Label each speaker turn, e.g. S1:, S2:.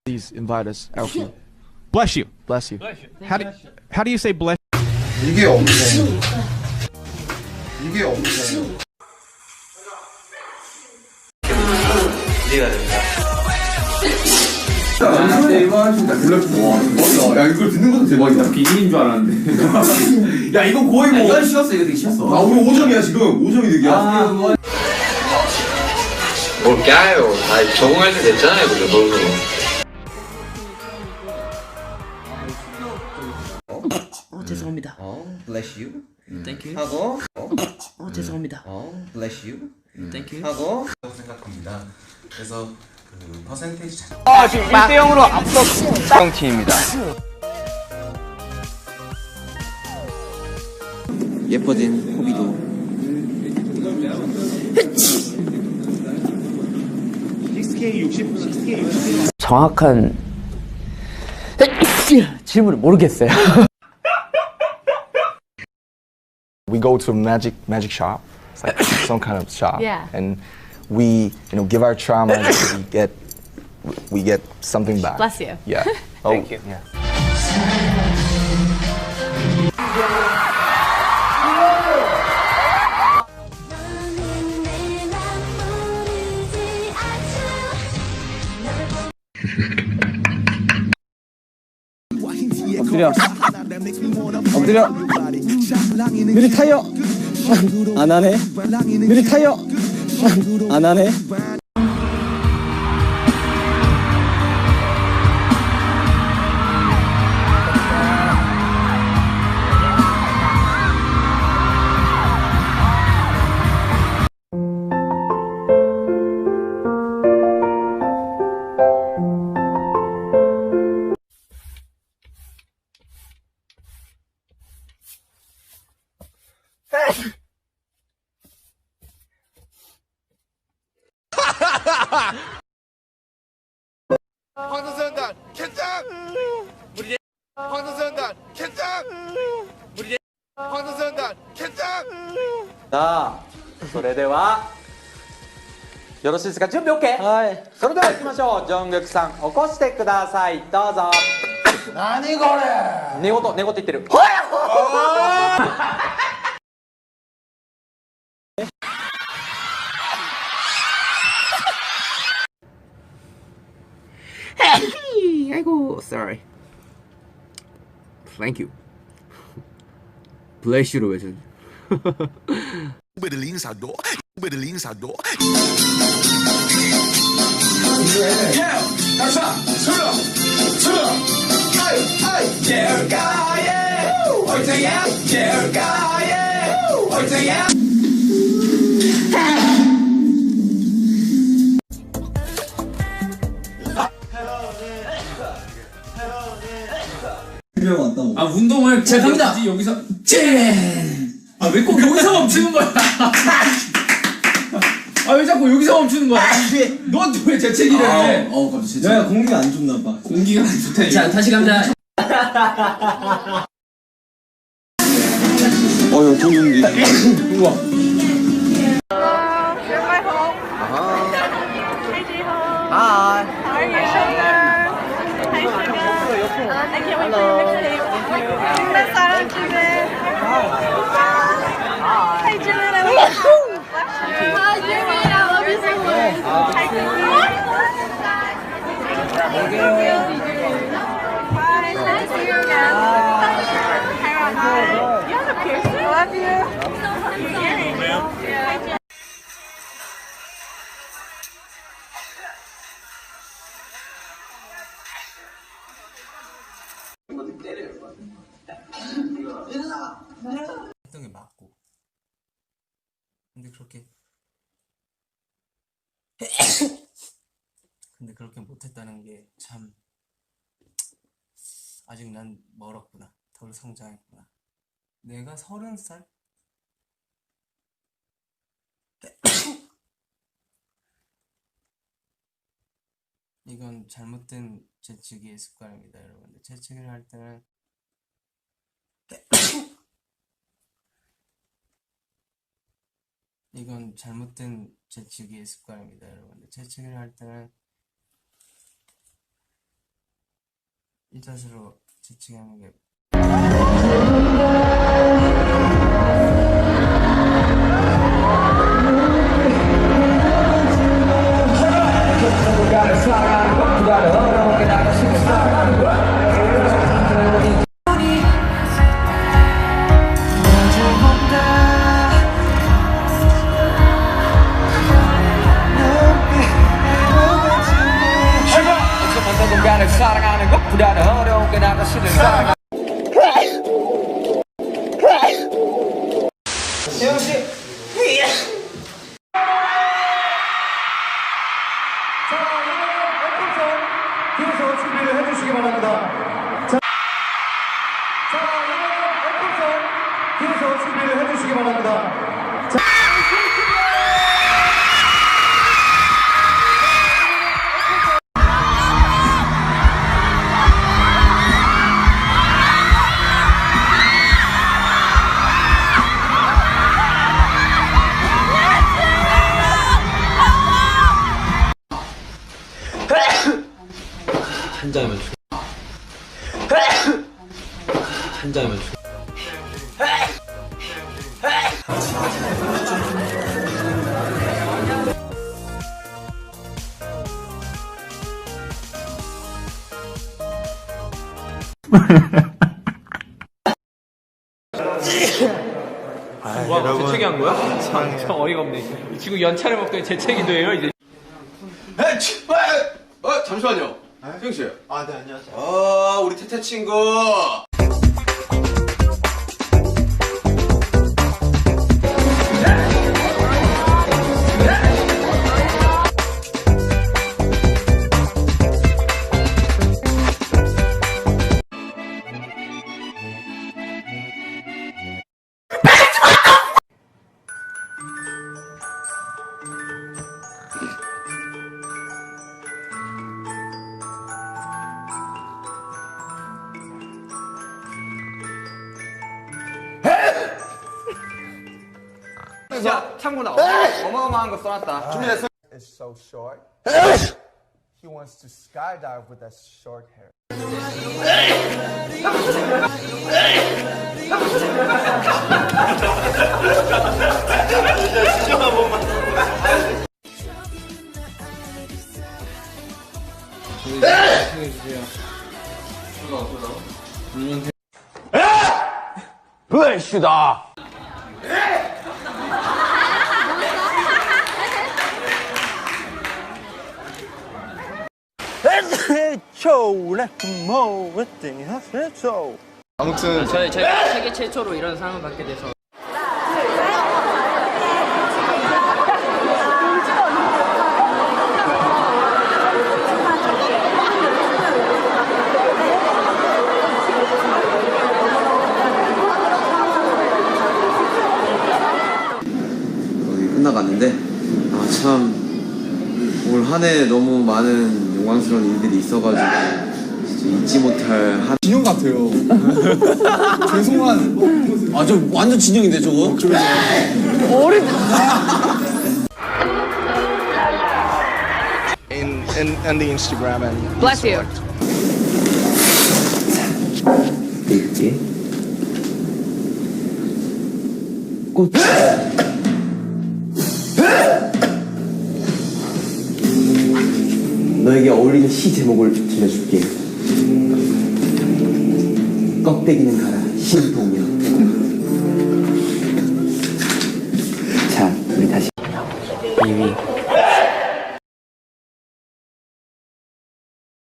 S1: Please invite us, Alfie.
S2: Bless you.
S1: Bless you.
S2: How do you say bless?
S3: 이게 없네. 이게 없네.
S4: 이해가 됩니다.
S3: 나한테 이거 하신다. 몰랐어. 야, 이걸 듣는 것도 대박이다.
S5: 비밀인 줄 알았는데.
S3: 야, 이거 거의 뭐.
S5: 이건 쉬었어, 이거 되게 쉬었어.
S3: 아, 우리 5점이야, 지금. 5점이 득이야.
S4: 뭘 까요? 다 적응할 때 됐잖아요, 그죠? 너무.
S6: 죄송합니다.
S5: bless you.
S6: Thank you.
S5: 하고,
S6: 죄송합니다.
S5: bless you.
S6: Thank you.
S5: 하고.
S7: 생각합니다. 그래서 그 퍼센테이지 잘
S2: 지금 1대0으로 앞서 팀입니다.
S5: 예뻐진 호비도.
S6: 정확한 질문을 모르겠어요.
S1: We go to a magic shop. It's like some kind of shop.
S8: Yeah.
S1: And we, give our trauma. we get something back.
S8: Bless you.
S1: Yeah.
S2: Thank you.
S1: Yeah.
S5: 엎드려. 느리 타이어. 안 하네. 느리 타이어. 안 하네.
S3: 황선수연단 캔장! 우리 황선수연단 캔장! 우리 황선수연단 캔장!
S5: さあ、それではよろしいですか？準備 OK？ はい。それでは行きましょう。ジョングクさん、起こしてください。どうぞ。
S3: 何これ
S5: 寝言言ってる。
S2: 아이고, sorry. Thank you. Bless you로 외쳐.
S5: 아, 운동을 제가 갑니다. 여기서 아, 왜 꼭 여기서 멈추는 거야? 아, 왜 자꾸 여기서 멈추는 거야? 넌 왜 재채기를 해? 갑자기. 야, 공기가 안 좋나 봐. 공기가 안 좋다. 자, 다시 갑니다.
S3: 야, 좋은데.
S5: 우와.
S8: Hi. How are you? Hi, sugar. I can't wait for your mixtape. 정말 사랑 주네. Hi, Jimin. I love you. Hi, Jimin. I love you so much. Hi, Jimin. Bye. Nice to see you again. Hi. You have a piercing? I love you. Hi, Jimin.
S7: 했던 게 맞고. 근데 그렇게 못했다는 게 참 아직 난 멀었구나. 덜 성장했구나. 내가 30살? 이건 잘못된 재치기의 습관입니다, 여러분들. 재치기를 할 때는 이건 잘못된 재치기의 습관입니다, 여러분들. 재치기를 할 때는 이 자세로 재치기하는 게
S5: 사랑하는 것보다 어려운 게 나가 싫은 사랑. 재영 씨. 자, 여러분 뒤에서 준비를 해주시기 바랍니다. 자, 여러분 뒤에서 준비를 해주시기 바랍니다.
S4: 한 잔이면 한 잔이면
S2: 와, 재채기 한 거야? 참 어이가 없네. 지금 연차를 먹더니 재채기도 해요, 이제.
S3: 잠시만요. 수영 씨.
S7: 네, 안녕하세요.
S3: 우리 태태 친구.
S2: 자, 참고로 어마어마한 거 써놨다.
S3: 준비됐어?
S1: It's so short. He wants to skydive with that short hair.
S2: 브레시다.
S3: 아무튼
S6: 제가 세계 최초로 이런 상을 받게 돼서
S7: 거의 끝나갔는데 참 올 한 해 너무 많은 영광스러운 일들이 있어가지고 진짜 잊지 못할 한
S3: 진영 같아요. 죄송한.
S7: 저 완전 진영인데 저거?
S1: In the Instagram and
S8: Bless you.
S6: 있지. 꽃. 너에게 어울리는 시 제목을 들려줄게. 껍데기는 가라 신동엽.